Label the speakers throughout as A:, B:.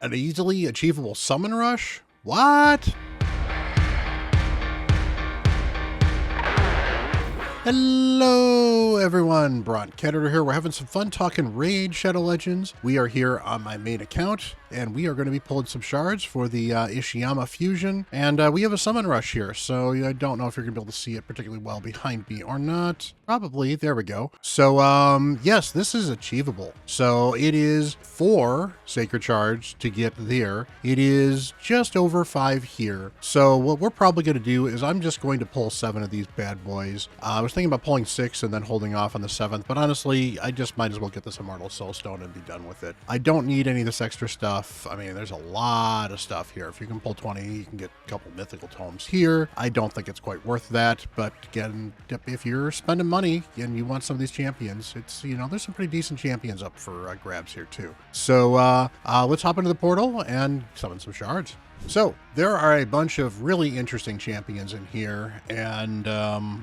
A: An easily achievable summon rush? What? Hello everyone, Bront, CatHerder here. We're having some fun talking Raid Shadow Legends. We are here on my main account, and we are going to be pulling some shards for the Ishiyama fusion. And we have a summon rush here, so I don't know if you're going to be able to see it particularly well behind me or not. Probably. There we go. So, yes, this is achievable. So it is 4 Sacred Shards to get there. It is just over 5 here. So what we're probably going to do is I'm just going to pull 7 of these bad boys. I was thinking about pulling 6 and then holding off on the 7th, but honestly, I just might as well get this Immortal Soulstone and be done with it. I don't need any of this extra stuff. I mean, there's a lot of stuff here. If you can pull 20, you can get a couple mythical tomes here. I don't think it's quite worth that, but again, if you're spending money and you want some of these champions, it's, you know, there's some pretty decent champions up for grabs here too. So let's hop into the portal and summon some shards. So there are a bunch of really interesting champions in here, and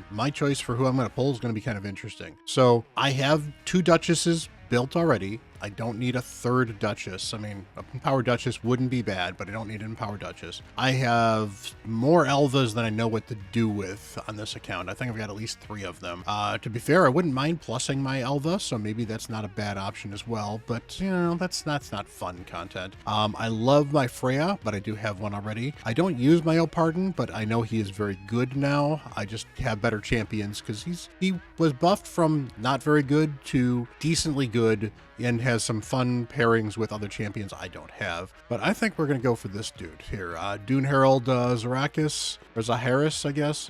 A: my choice for who I'm going to pull is going to be kind of interesting. So I have 2 Duchesses built already. I don't need a 3rd Duchess. I mean, a Empowered Duchess wouldn't be bad, but I don't need an Empowered Duchess. I have more Elvas than I know what to do with on this account. I think I've got at least 3 of them. To be fair, I wouldn't mind plussing my Elva, so maybe that's not a bad option as well, but, you know, that's not fun content. I love my Freya, but I do have one already. I don't use my Pardon, but I know he is very good now. I just have better champions because he was buffed from not very good to decently good, and has some fun pairings with other champions I don't have. But I think we're going to go for this dude here. Dune Herald Zarakis, or Zaharis, I guess.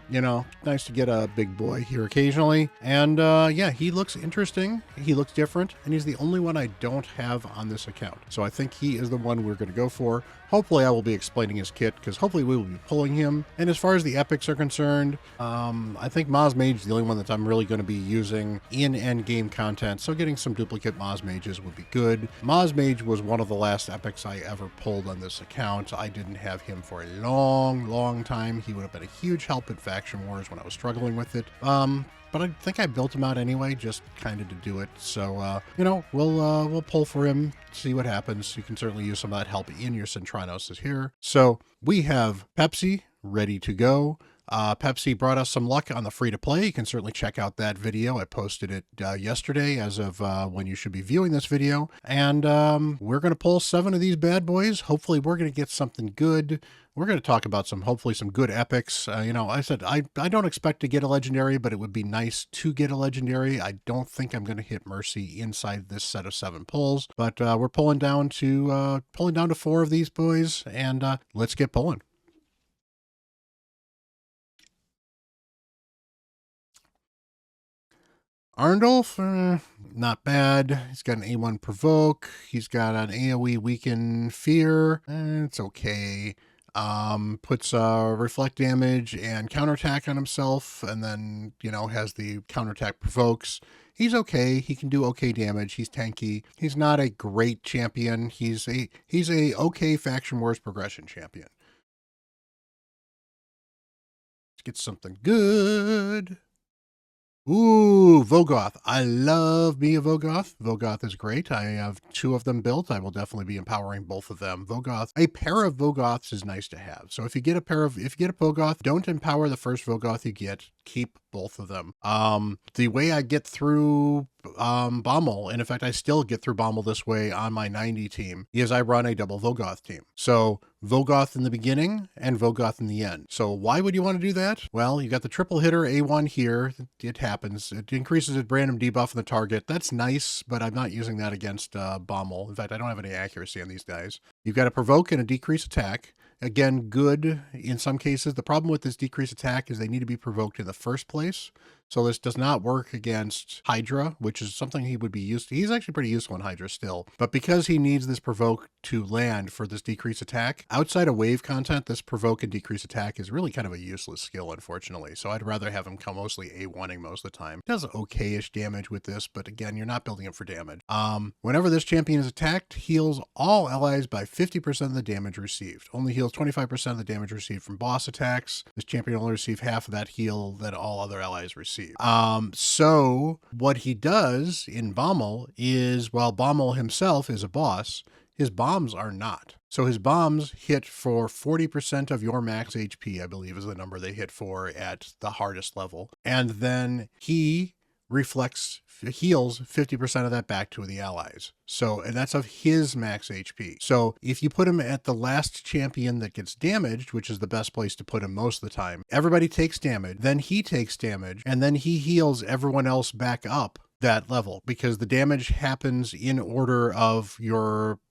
A: You know, nice to get a big boy here occasionally. And yeah, he looks interesting. He looks different. And he's the only one I don't have on this account. So I think he is the one we're going to go for. Hopefully I will be explaining his kit, because hopefully we will be pulling him. And as far as the epics are concerned, I think Maz Mage is the only one that I'm really going to be using in endgame content. So getting some duplicate Maz Mages would be good. Maz Mage was one of the last epics I ever pulled on this account. I didn't have him for a long time. He would have been a huge help at Faction Wars when I was struggling with it. But I think I built him out anyway, just kind of to do it. So, you know, we'll pull for him, see what happens. You can certainly use some of that help in your Centranos here. So we have Pepsi ready to go. Pepsi brought us some luck on the free-to-play. You can certainly check out that video. I posted it yesterday as of when you should be viewing this video. And we're going to pull 7 of these bad boys. Hopefully we're going to get something good. We're going to talk about hopefully some good epics. You know, I said I don't expect to get a legendary, but it would be nice to get a legendary. I don't think I'm going to hit Mercy inside this set of 7 pulls, but we're pulling down to 4 of these boys, and let's get pulling. Arndulf, not bad. He's got an A1 Provoke. He's got an AoE Weaken Fear. It's okay. Puts reflect damage and counterattack on himself, and then, you know, has the counterattack provokes. He's okay. He can do okay damage. He's tanky. He's not a great champion. He's a okay Faction Wars progression champion. Let's get something good. Ooh, Vogoth. I love me a Vogoth. Vogoth is great. I have 2 of them built. I will definitely be empowering both of them. Vogoth, a pair of Vogoths is nice to have. So if you get a Vogoth, don't empower the first Vogoth you get. Keep both of them. The way I get through Bommel, and in fact I still get through Bommel this way on my 90 team, is I run a double Vogoth team. So Vogoth in the beginning and Vogoth in the end. So why would you want to do that? Well, you got the triple hitter A1 here. It happens. It increases its random debuff on the target. That's nice, but I'm not using that against Bommel. In fact, I don't have any accuracy on these guys. You've got a provoke and a decrease attack. Again, good in some cases. The problem with this decreased attack is they need to be provoked in the first place. So this does not work against Hydra, which is something he would be used to. He's actually pretty useful in Hydra still. But because he needs this provoke to land for this decreased attack, outside of wave content, this provoke and decreased attack is really kind of a useless skill, unfortunately. So I'd rather have him come mostly A1ing most of the time. It does okay-ish damage with this, but again, you're not building him for damage. Whenever this champion is attacked, heals all allies by 50% of the damage received. Only heals 25% of the damage received from boss attacks. This champion will only receive half of that heal that all other allies receive. So what he does in Bommel is, while Bommel himself is a boss, His bombs are not. So his bombs hit for 40% of your max HP, I believe is the number they hit for at the hardest level. And then he heals 50% of that back to the allies. So, and that's of his max HP. So if you put him at the last champion that gets damaged, which is the best place to put him most of the time, everybody takes damage, then he takes damage, and then he heals everyone else back up that level, because the damage happens in order of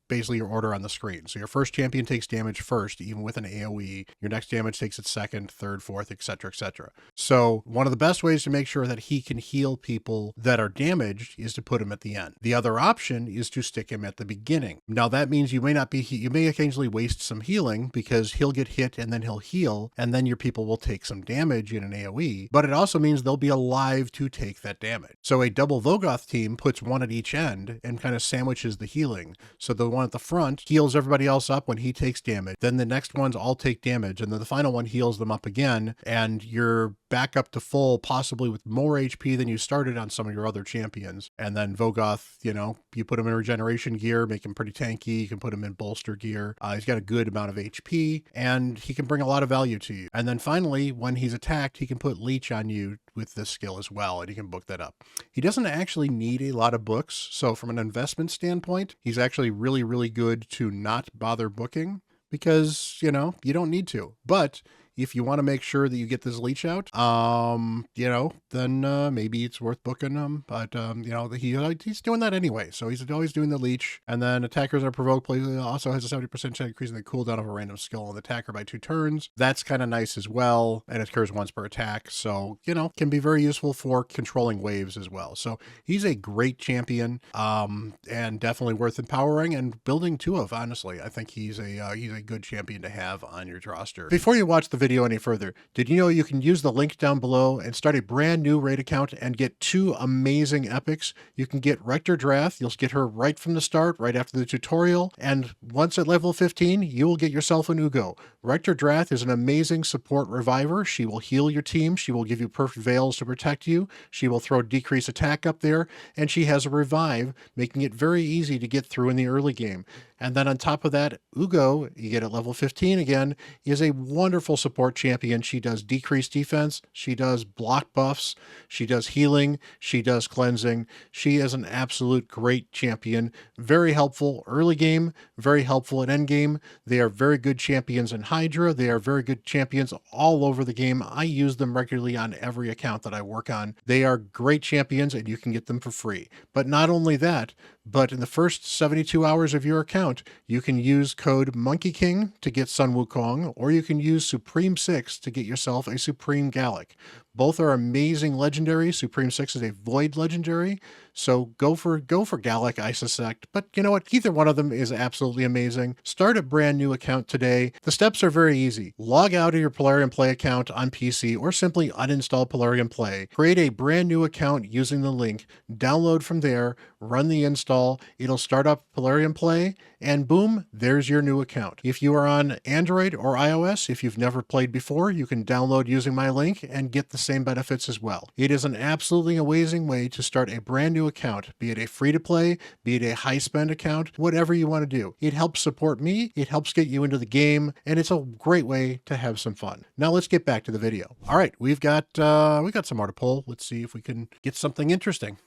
A: basically your order on the screen. So your first champion takes damage first, even with an AoE. Your next damage takes it second, third, fourth, etc., etc. So one of the best ways to make sure that he can heal people that are damaged is to put him at the end. The other option is to stick him at the beginning. Now that means you may occasionally waste some healing, because he'll get hit and then he'll heal, and then your people will take some damage in an AoE, but it also means they'll be alive to take that damage. So a double Vogoth team puts one at each end and kind of sandwiches the healing. So the one at the front heals everybody else up when he takes damage. Then the next ones all take damage, and then the final one heals them up again, and you're back up to full, possibly with more HP than you started on some of your other champions. And then Vogoth, you put him in regeneration gear, make him pretty tanky. You can put him in bolster gear. He's got a good amount of HP, and he can bring a lot of value to you. And then finally, when he's attacked, he can put leech on you with this skill as well, and you can book that up. He doesn't actually need a lot of books, so from an investment standpoint, he's actually really, really good to not bother booking, because, you don't need to. But if you want to make sure that you get this leech out, then maybe it's worth booking him. But, he's doing that anyway. So he's always doing the leech. And then attackers are provoked. Also has a 70% chance increasing the cooldown of a random skill on the attacker by 2 turns. That's kind of nice as well. And it occurs once per attack. So, can be very useful for controlling waves as well. So he's a great champion, and definitely worth empowering and building 2 of, honestly. I think he's a good champion to have on your roster. Before you watch the video any further, did you know you can use the link down below and start a brand new raid account and get 2 amazing epics? You can get Rector Drath. You'll get her right from the start, right after the tutorial, and once at level 15, you will get yourself an Ugo. Rector Drath is an amazing support reviver. She will heal your team. She will give you perfect veils to protect you. She will throw decrease attack up there, and she has a revive, making it very easy to get through in the early game. And then on top of that, Ugo, you get at level 15 again, is a wonderful support champion. She does decreased defense, she does block buffs, she does healing, she does cleansing. She is an absolute great champion. Very helpful early game, very helpful at end game. They are very good champions in Hydra. They are very good champions all over the game. I use them regularly on every account that I work on. They are great champions, and you can get them for free. But not only that, but in the first 72 hours of your account, you can use code Monkey King to get Sun Wukong, or you can use Supreme 6 to get yourself a Supreme Gallic. Both are amazing legendary. Supreme 6 is a Void legendary, so go for Gallic, I suspect. But you know what? Either one of them is absolutely amazing. Start a brand new account today. The steps are very easy. Log out of your Polarium Play account on PC, or simply uninstall Polarium Play. Create a brand new account using the link. Download from there. Run the install. It'll start up Polarium Play, and boom, there's your new account. If you are on Android or iOS, if you've never played before, you can download using my link and get the same benefits as well. It is an absolutely amazing way to start a brand new account, be it a free-to-play, be it a high-spend account, whatever you want to do. It helps support me, it helps get you into the game, and it's a great way to have some fun. Now let's get back to the video. All right, we got some more to pull. Let's see if we can get something interesting.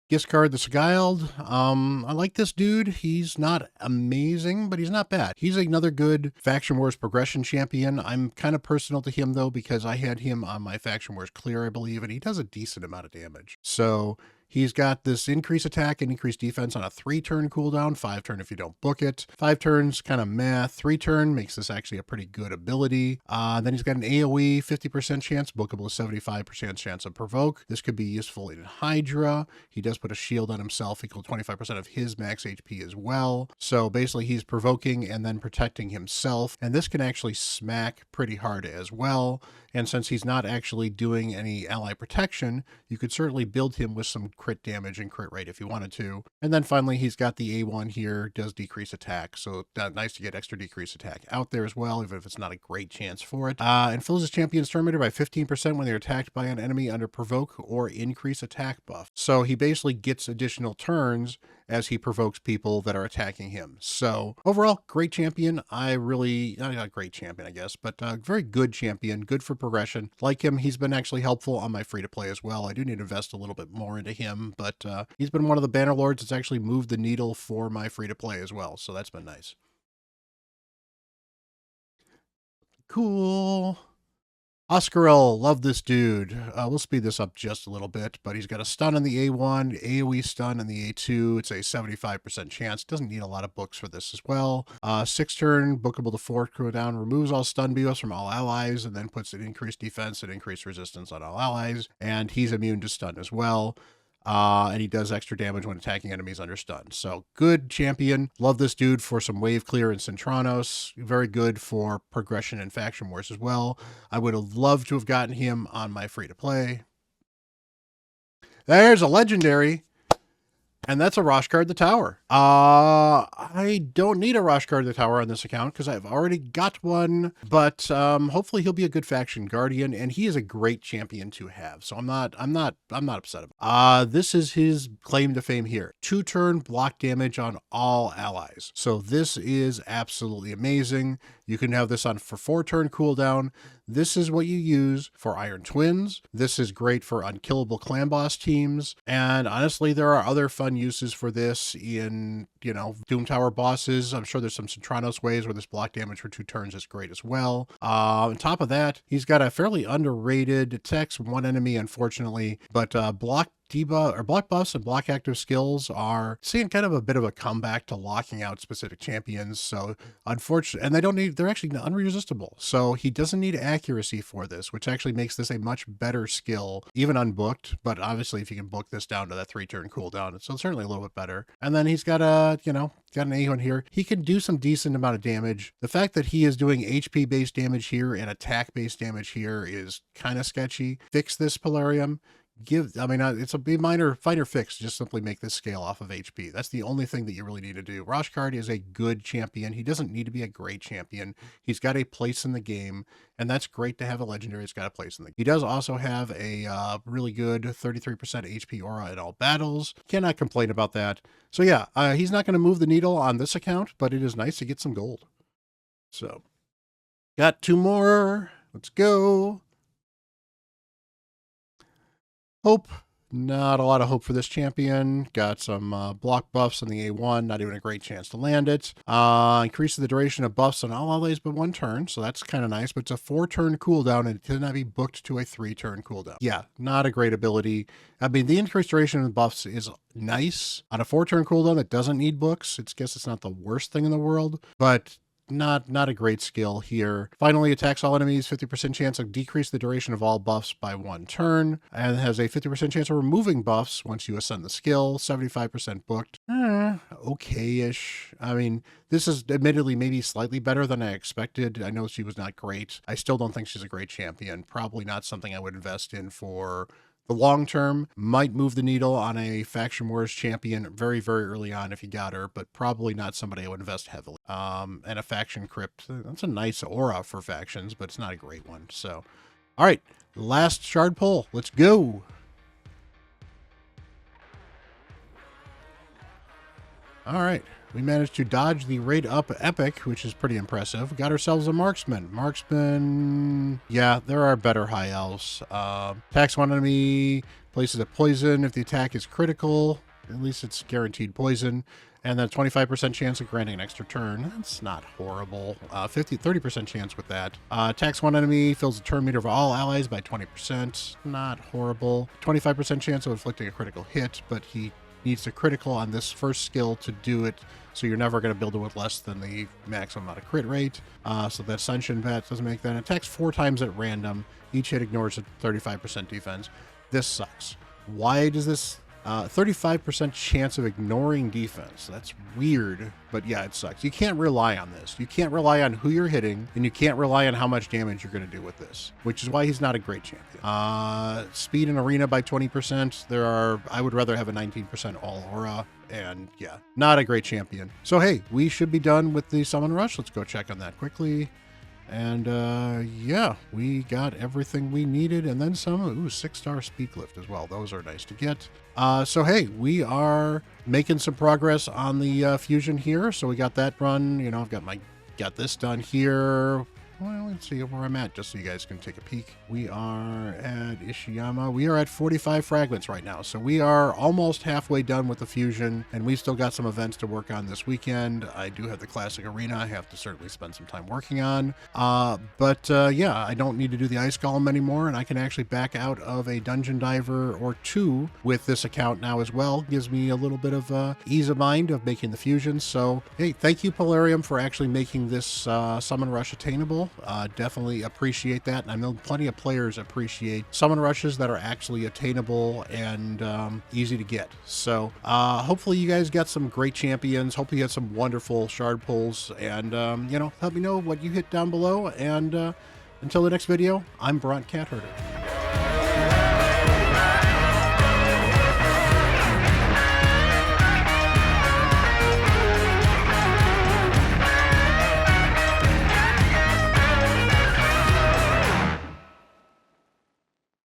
A: Giscard the Sigiled. I like this dude. He's not amazing, but he's not bad. He's another good Faction Wars progression champion. I'm kind of personal to him, though, because I had him on my Faction Wars clear, I believe, and he does a decent amount of damage. So he's got this increased attack and increased defense on a 3-turn cooldown, 5-turn if you don't book it. 5 turns, kind of math. 3-turn makes this actually a pretty good ability. Then he's got an AoE, 50% chance, bookable 75% chance of provoke. This could be useful in Hydra. He does put a shield on himself equal to 25% of his max HP as well. So basically he's provoking and then protecting himself. And this can actually smack pretty hard as well. And since he's not actually doing any ally protection, you could certainly build him with some crit damage and crit rate if you wanted to. And then finally, he's got the A1 here, does decrease attack. So nice to get extra decrease attack out there as well, even if it's not a great chance for it. And fills his champion's turn meter by 15% when they're attacked by an enemy under provoke or increase attack buff. So he basically gets additional turns as he provokes people that are attacking him. So overall, great champion. Not great champion, I guess, but very good champion, good for progression. Like him, he's been actually helpful on my free-to-play as well. I do need to invest a little bit more into him, but he's been one of the banner lords that's actually moved the needle for my free-to-play as well, so that's been nice. Cool. Oscaril, love this dude. We'll speed this up just a little bit, but he's got a stun on the A1, AoE stun on the A2. It's a 75% chance. Doesn't need a lot of books for this as well. 6 turn, bookable to 4 cooldown, removes all stun buffs from all allies, and then puts an increased defense and increased resistance on all allies. And he's immune to stun as well. And he does extra damage when attacking enemies under stun. So good champion. Love this dude for some wave clear in Centranos. Very good for progression and faction wars as well. I would have loved to have gotten him on my free to play. There's a legendary. And that's a Roshguard the Tower. I don't need a Roshguard the Tower on this account because I've already got one, but hopefully he'll be a good faction guardian, and he is a great champion to have. So I'm not upset about it. This is his claim to fame here. 2-turn block damage on all allies. So this is absolutely amazing. You can have this on for 4-turn cooldown. This is what you use for Iron Twins. This is great for unkillable clan boss teams. And honestly, there are other fun uses for this in, Doom Tower bosses. I'm sure there's some Centranos ways where this block damage for 2 turns is great as well. On top of that, he's got a fairly underrated, attacks one enemy, unfortunately, but block debuff or block buffs and block active skills are seeing kind of a bit of a comeback to locking out specific champions. So unfortunately, and they're actually unresistible. So he doesn't need accuracy for this, which actually makes this a much better skill, even unbooked. But obviously if you can book this down to that 3-turn cooldown, it's certainly a little bit better. And then he's got got an A1 here. He can do some decent amount of damage. The fact that he is doing HP based damage here and attack based damage here is kind of sketchy. Fix this, Polarium. It's a minor fix. Just simply make this scale off of HP. That's the only thing that you really need to do. Roshguard is a good champion. He doesn't need to be a great champion. He's got a place in the game, and that's great to have a legendary. It's got a place in the game. He does also have a really good 33% HP aura in all battles. Cannot complain about that. So yeah, he's not going to move the needle on this account, but it is nice to get some gold. So, got 2 more. Let's go. Hope. Not a lot of hope for this champion. Got some block buffs on the A1. Not even a great chance to land it. Increases the duration of buffs on all allies but 1 turn. So that's kind of nice. But it's a 4-turn cooldown and it cannot be booked to a 3-turn cooldown. Yeah, not a great ability. The increased duration of buffs is nice. On a 4-turn cooldown that doesn't need books, guess it's not the worst thing in the world. But not a great skill here. Finally, attacks all enemies, 50% chance of decrease the duration of all buffs by 1 turn, and has a 50% chance of removing buffs once you ascend the skill, 75% booked. Okay-ish. This is admittedly maybe slightly better than I expected. I know she was not great. I still don't think she's a great champion. Probably not something I would invest in for the long term. Might move the needle on a faction wars champion very, very early on if you got her, but probably not somebody I would invest heavily. And a faction crypt, that's a nice aura for factions, but it's not a great one. So, all right, last shard pull. Let's go. All right. We managed to dodge the raid up epic, which is pretty impressive. Got ourselves a marksman. Marksman, yeah, there are better high elves. Attacks one enemy, places a poison. If the attack is critical, at least it's guaranteed poison. And then 25% chance of granting an extra turn. That's not horrible. 30% chance with that. Attacks one enemy, fills the turn meter of all allies by 20%. Not horrible. 25% chance of inflicting a critical hit, but he needs a critical on this first skill to do it, so you're never going to build it with less than the maximum amount of crit rate. So that Ascension Bat doesn't make that. It attacks 4 times at random. Each hit ignores a 35% defense. This sucks. Why does this... 35% chance of ignoring defense. That's weird, but yeah, it sucks. You can't rely on this. You can't rely on who you're hitting, and you can't rely on how much damage you're going to do with this, which is why he's not a great champion. Speed in arena by 20%. I would rather have a 19% all aura, and yeah, not a great champion. So hey, we should be done with the summon rush. Let's go check on that quickly. And yeah, we got everything we needed, and then some. Ooh, 6-star speed lift as well. Those are nice to get. So hey, we are making some progress on the fusion here. So we got that run. You know, I've got this done here. Well, let's see where I'm at, just so you guys can take a peek. We are at Ishiyama. We are at 45 fragments right now, so we are almost halfway done with the fusion, and we still got some events to work on this weekend. I do have the classic arena I have to certainly spend some time working on. But yeah, I don't need to do the ice golem anymore, and I can actually back out of a dungeon diver or two with this account now as well. Gives me a little bit of ease of mind of making the fusions. So hey, thank you, Polarium, for actually making this summon rush attainable. Definitely appreciate that, and I know plenty of players appreciate summon rushes that are actually attainable and easy to get. So hopefully you guys got some great champions. Hopefully you had some wonderful shard pulls, and you know, let me know what you hit down below. And until the next video, I'm Bront CatHerder.